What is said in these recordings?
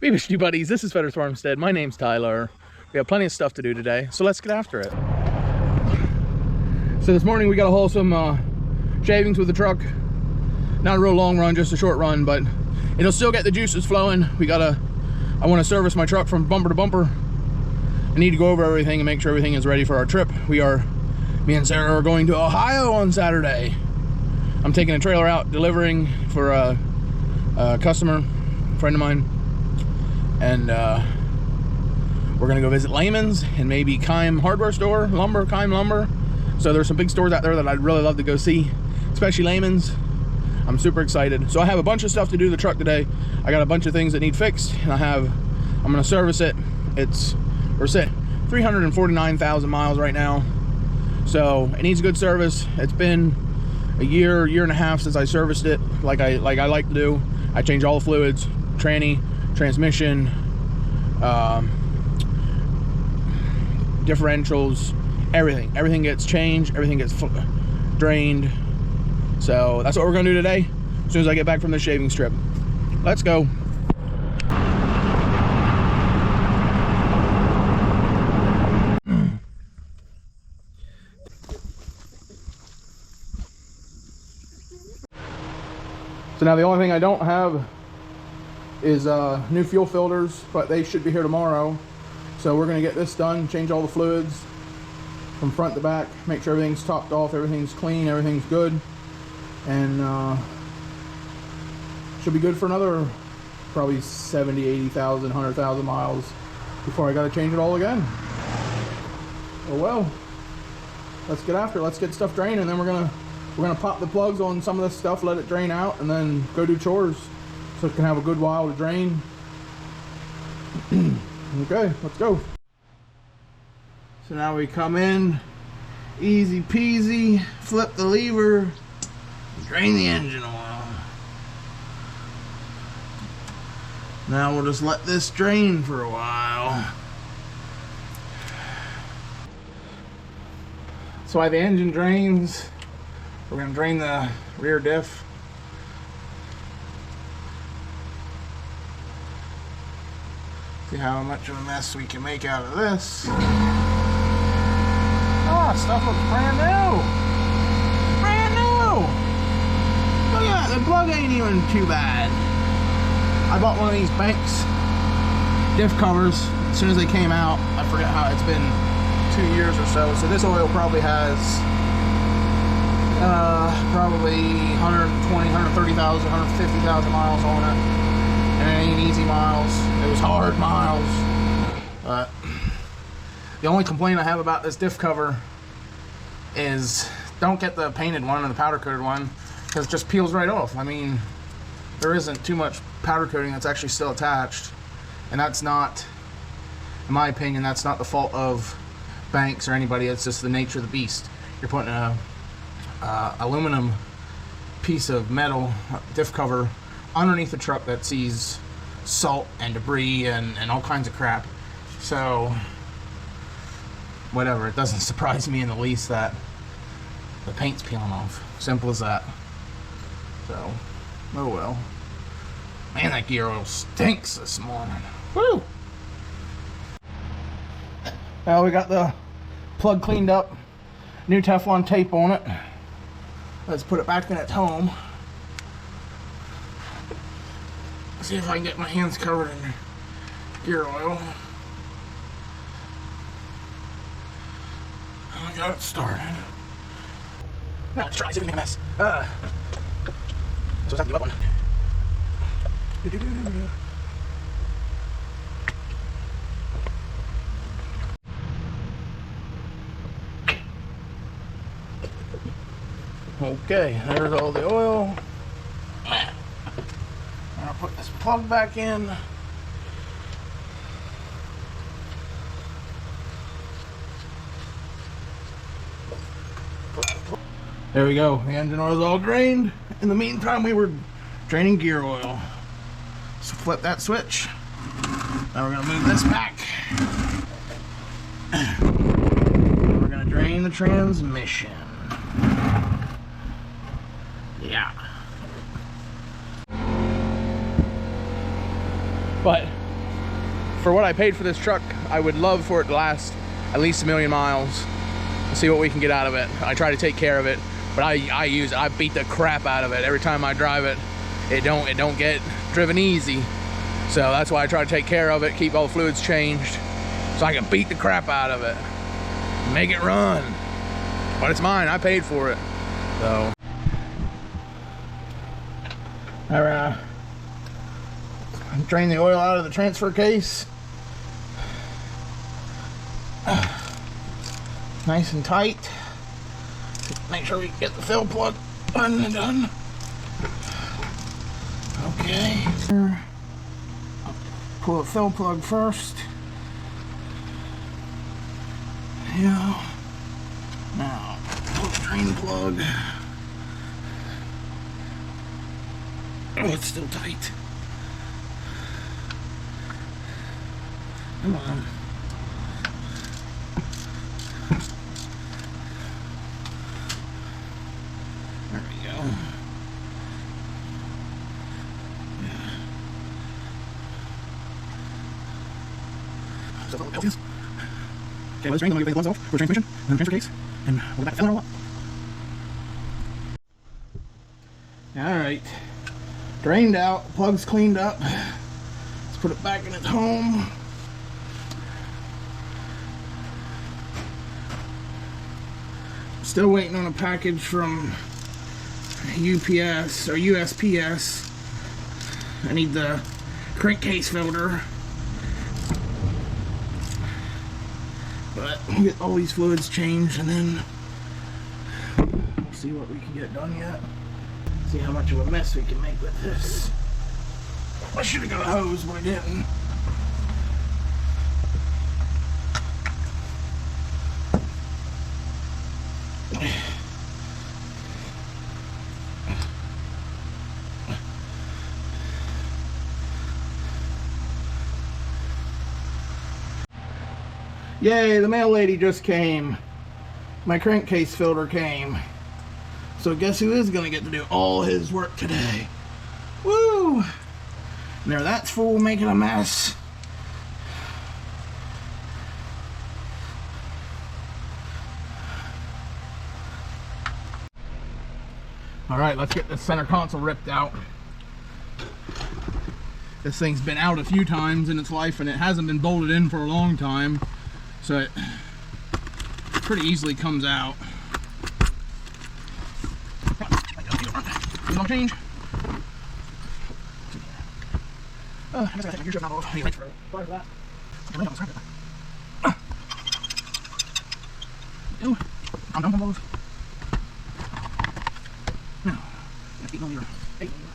BBHD buddies, this is Fetter Farmstead. My name's Tyler. We have plenty of stuff to do today, so let's get after it. So this morning we got to haul some shavings with the truck. Not a real long run, just a short run, but it'll still get the juices flowing. I want to service my truck from bumper to bumper. I need to go over everything and make sure everything is ready for our trip. Me and Sarah are going to Ohio on Saturday. I'm taking a trailer out, delivering for a customer, friend of mine. And we're gonna go visit Lehman's and maybe Keim hardware store, Keim lumber. So there's some big stores out there that I'd really love to go see, especially Lehman's. I'm super excited. So I have a bunch of stuff to do to the truck today. I got a bunch of things that need fixed, and I'm gonna service it. We're set 349,000 miles right now. So it needs a good service. It's been a year and a half since I serviced it like I like to do. I changed all the fluids, tranny, transmission, differentials, everything gets changed, everything gets drained. So that's what we're gonna do today as soon as I get back from the shaving strip. Let's go. So now the only thing I don't have is new fuel filters, but they should be here tomorrow. So we're gonna get this done, change all the fluids from front to back, make sure everything's topped off, everything's clean, everything's good, and should be good for another probably 70, 80,000, 100,000 miles before I gotta change it all again. Oh well, let's get after it. Let's get stuff drained, and then we're gonna pop the plugs on some of this stuff, let it drain out, and then go do chores so it can have a good while to drain. Okay, let's go. So now we come in, easy peasy, flip the lever, drain the engine oil. Now we'll just let this drain for a while. So while the engine drains, we're going to drain the rear diff. See how much of a mess we can make out of this. Oh, stuff looks brand new. Brand new. Look at that, the plug ain't even too bad. I bought one of these Banks diff covers as soon as they came out. I forget how, it's been 2 years or so. So this oil probably has probably 120, 130,000, 150,000 miles on it. And it ain't easy miles. It was hard miles. But the only complaint I have about this diff cover is don't get the painted one or the powder coated one, because it just peels right off. I mean, there isn't too much powder coating that's actually still attached. And that's not, in my opinion, that's not the fault of Banks or anybody. It's just the nature of the beast. You're putting a aluminum piece of metal diff cover underneath the truck that sees salt and debris and all kinds of crap. So whatever, it doesn't surprise me in the least that the paint's peeling off. Simple as that. So oh well. Man, that gear oil stinks this morning. Woo! Well, we got the plug cleaned up, new Teflon tape on it. Let's put it back in its home. See if I can get my hands covered in gear oil. I got it started. Now let's try, see if we can make a mess. So let's have to give up one. Okay, there's all the oil. I'll put this plug back in. There we go. The engine oil is all drained. In the meantime, we were draining gear oil. So flip that switch. Now we're going to move this back. We're going to drain the transmission. Yeah. But for what I paid for this truck, I would love for it to last at least 1 million miles. See what we can get out of it. I try to take care of it, but I use it. I beat the crap out of it every time I drive it. It don't get driven easy. So that's why I try to take care of it, keep all the fluids changed, so I can beat the crap out of it, make it run. But it's mine. I paid for it. So I drain the oil out of the transfer case. Nice and tight. Make sure we get the fill plug undone. Okay. Pull the fill plug first. Yeah. Now, pull the drain plug. Oh, it's still tight. Come on. There we go. Okay, let's drain, then we'll get the gloves off for transmission, and then transfer case, and we'll go back to filling it all up. Alright, drained out, plug's cleaned up. Let's put it back in its home. Still waiting on a package from UPS or USPS. I need the crankcase filter. But we'll get all these fluids changed and then we'll see what we can get done yet. See how much of a mess we can make with this. I should have got a hose, but I didn't. Yay, the mail lady just came. My crankcase filter came. So guess who is gonna get to do all his work today? Woo! There, that's fool making a mess. Alright, let's get the center console ripped out. This thing's been out a few times in its life and it hasn't been bolted in for a long time. So it pretty easily comes out. No change. I guess I gotta take my gear shift knob off. Sorry for that. I'm done with those. Now, let's 8 millimeter. 8 millimeter.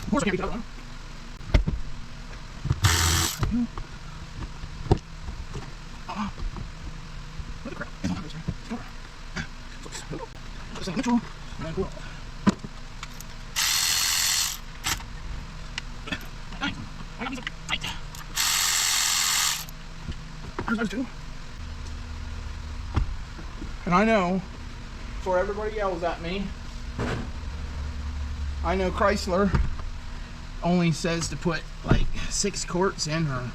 Of course I can't reach the other one. What the crap? It's not this way. This ain't neutral. And then cool. Nice. I got these tight. There's those two. And I know, before everybody yells at me, I know Chrysler only says to put like 6 quarts in or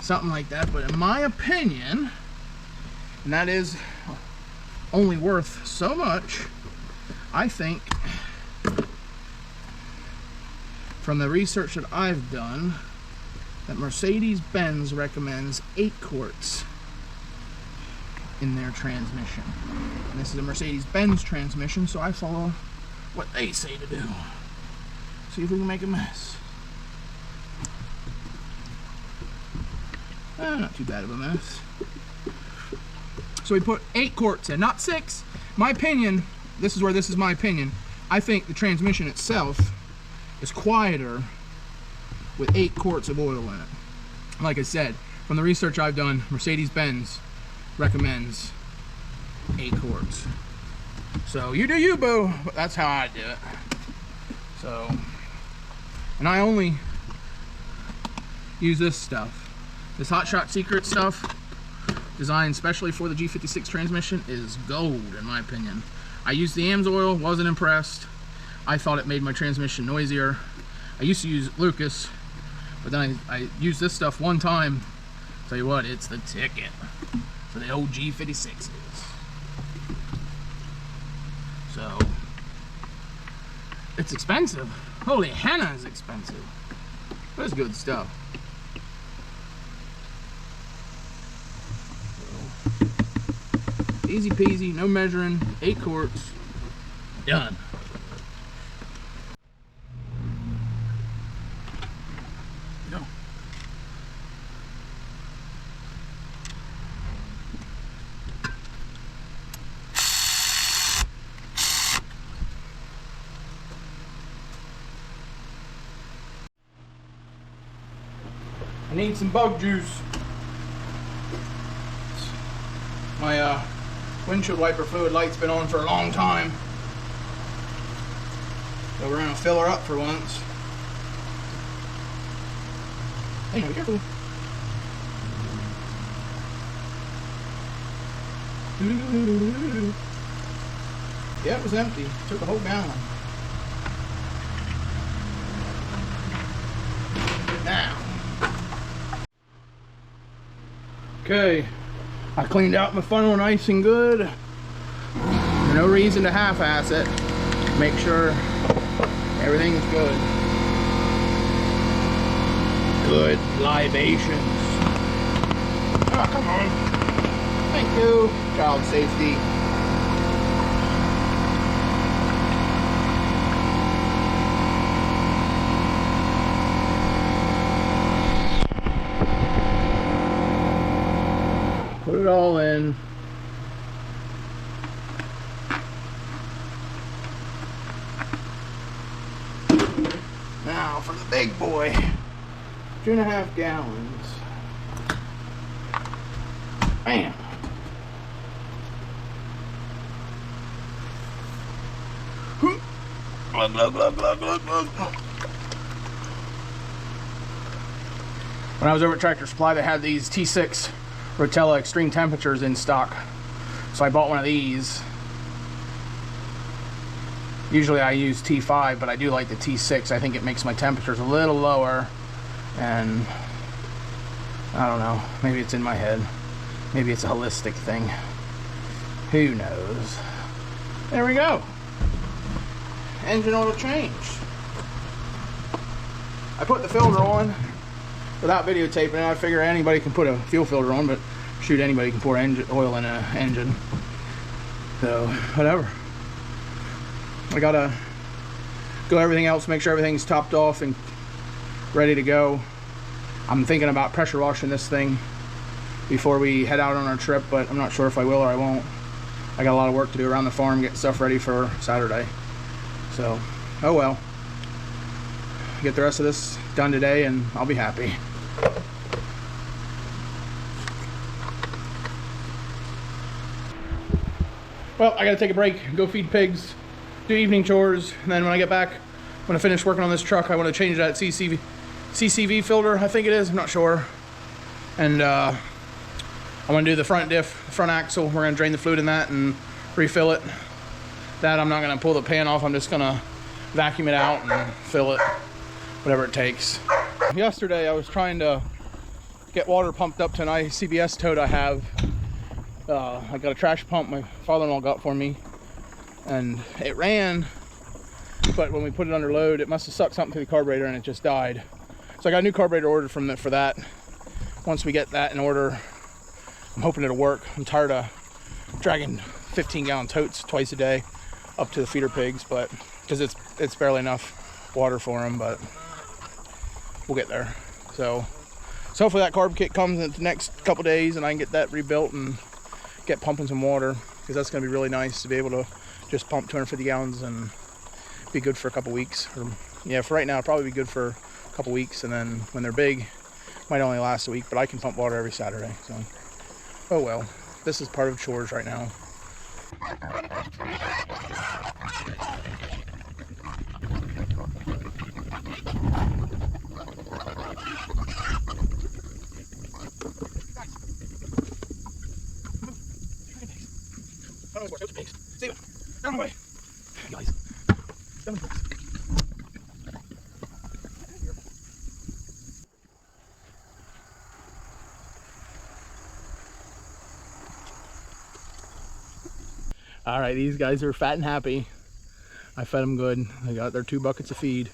something like that, but in my opinion, and that is only worth so much, I think from the research that I've done that Mercedes-Benz recommends 8 quarts in their transmission. And this is a Mercedes-Benz transmission, so I follow what they say to do. See if we can make a mess. Not too bad of a mess. So we put 8 quarts in, not 6. My opinion, this is my opinion, I think the transmission itself is quieter with 8 quarts of oil in it. Like I said, from the research I've done, Mercedes-Benz recommends 8 quarts. So you do you, boo, but that's how I do it. So, and I only use this stuff. This Hot Shot Secret stuff, designed specially for the G56 transmission, is gold in my opinion. I used the AMS oil, wasn't impressed. I thought it made my transmission noisier. I used to use Lucas, but then I used this stuff one time. Tell you what, it's the ticket for the old G56s. So, it's expensive. Holy henna is expensive. But it's good stuff. So, easy peasy, no measuring, 8 quarts, done. Go. I need some bug juice. My windshield wiper fluid light's been on for a long time. So we're gonna fill her up for once. Hey, be careful. Yeah, it was empty. Took a whole gallon. Now. Okay, I cleaned out my funnel nice and good. No reason to half-ass it. Make sure everything's good. Good libations. Oh, come on. Thank you. Child safety. Put it all in. Now for the big boy. 2.5 gallons. Bam. Glug, glug, glug, glug, glug, glug. When I was over at Tractor Supply, they had these T6 Rotella extreme temperatures in stock, so I bought one of these. Usually I use T5, but I do like the T6. I think it makes my temperatures a little lower, and I don't know, maybe it's in my head, maybe it's a holistic thing, who knows. There we go. Engine oil change. I put the filter on without videotaping it. I figure anybody can put a fuel filter on, but shoot, anybody can pour oil in an engine. So, whatever. I gotta go everything else, make sure everything's topped off and ready to go. I'm thinking about pressure washing this thing before we head out on our trip, but I'm not sure if I will or I won't. I got a lot of work to do around the farm, getting stuff ready for Saturday. So, oh well. Get the rest of this done today and I'll be happy. Well, I gotta take a break, go feed pigs, do evening chores, and then when I get back, when I finish working on this truck, I want to change that CCV filter, I think it is, I'm not sure. And I want to do the front diff, front axle. We're going to drain the fluid in that and refill it. That I'm not going to pull the pan off, I'm just going to vacuum it out and fill it, whatever it takes. Yesterday I was trying to get water pumped up to an ICBS tote I have. I got a trash pump my father-in-law got for me, and it ran, but when we put it under load, it must have sucked something through the carburetor and it just died. So I got a new carburetor ordered for that. Once we get that in order, I'm hoping it'll work. I'm tired of dragging 15-gallon totes twice a day up to the feeder pigs, but because it's barely enough water for them, but we'll get there. So hopefully that carb kit comes in the next couple days and I can get that rebuilt and get pumping some water, because that's going to be really nice to be able to just pump 250 gallons and be good for a couple weeks. Or, yeah, for right now, it'll probably be good for a couple weeks, and then when they're big, might only last a week, but I can pump water every Saturday. So, oh well, this is part of chores right now. All right, these guys are fat and happy. I fed them good. They got their 2 buckets of feed.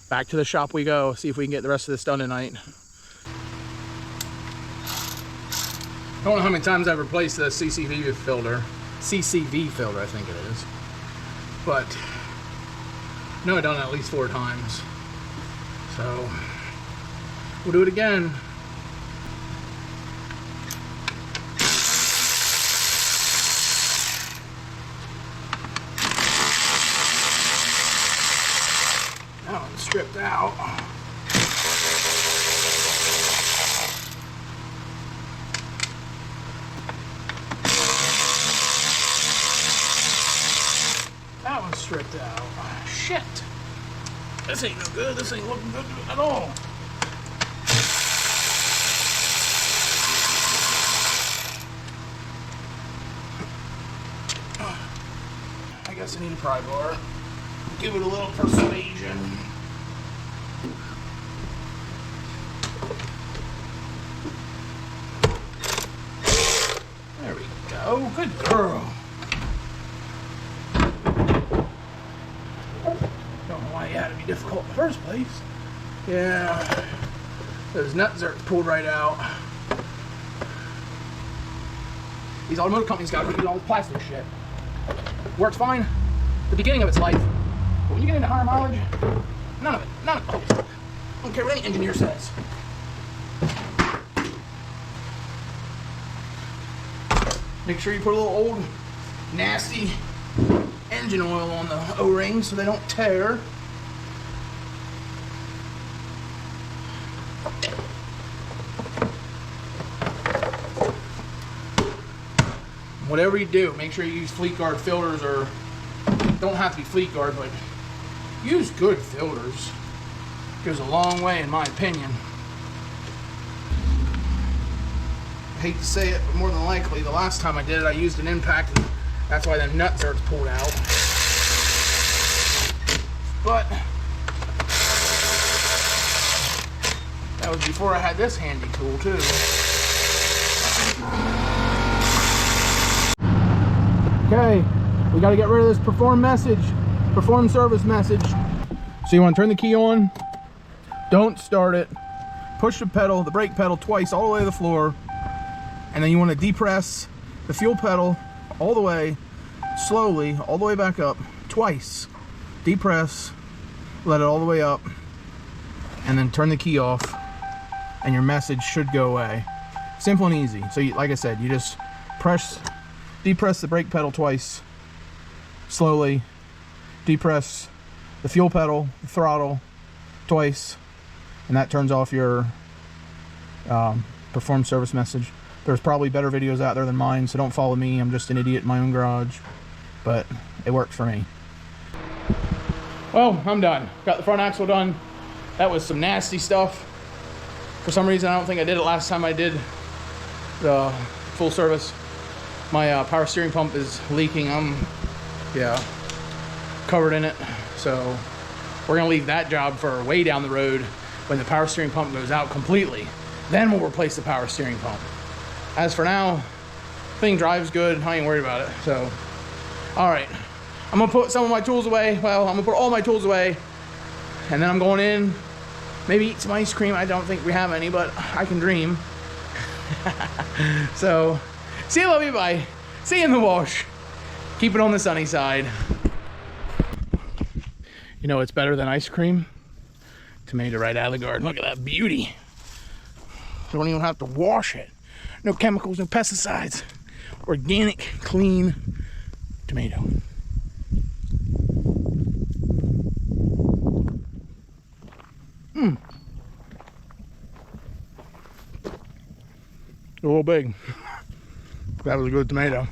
Back to the shop we go, see if we can get the rest of this done tonight. I don't know how many times I've replaced the CCV filter. CCV filter, I think it is. But I know I've done it at least 4 times. So we'll do it again. That one's stripped out. That one's stripped out. Shit. This ain't no good. This ain't looking good at all. I guess I need a pry bar. Give it a little persuasion. There we go. Good girl. Don't know why you had to be difficult in the first place. Yeah. Those nuts are pulled right out. These automotive companies got rid of all this plastic shit. Works fine at the beginning of its life. But when you get into higher mileage, none of it. I don't care what any engineer says. Make sure you put a little old, nasty engine oil on the O-rings so they don't tear. Whatever you do, make sure you use fleet guard filters, or don't have to be fleet guard, but use good filters. Goes a long way in my opinion. I hate to say it, but more than likely the last time I did it I used an impact, and that's why the nuts are pulled out. But that was before I had this handy tool too. Okay, we got to get rid of this perform service message. So you want to turn the key on, don't start it, push the pedal, the brake pedal twice all the way to the floor, and then you want to depress the fuel pedal all the way, slowly, all the way back up, twice. Depress, let it all the way up, and then turn the key off, and your message should go away. Simple and easy. So like I said, you just depress the brake pedal twice, slowly, depress the fuel pedal, the throttle twice, and that turns off your perform service message. There's probably better videos out there than mine, so don't follow me. I'm just an idiot in my own garage, but it worked for me. Well, I'm done. Got the front axle done. That was some nasty stuff. For some reason, I don't think I did it last time I did the full service. My power steering pump is leaking. I'm covered in it, so we're gonna leave that job for way down the road when the power steering pump goes out completely. Then we'll replace the power steering pump. As for now, thing drives good. I ain't worried about it. So, all right, I'm gonna put some of my tools away. Well, I'm gonna put all my tools away, and then I'm going in, maybe eat some ice cream. I don't think we have any, but I can dream. So, see you, love you, bye. See you in the wash. Keep it on the sunny side. You know what's better than ice cream? Tomato right out of the garden. Look at that beauty. Don't even have to wash it. No chemicals, no pesticides. Organic, clean tomato. A little big. That was a good tomato.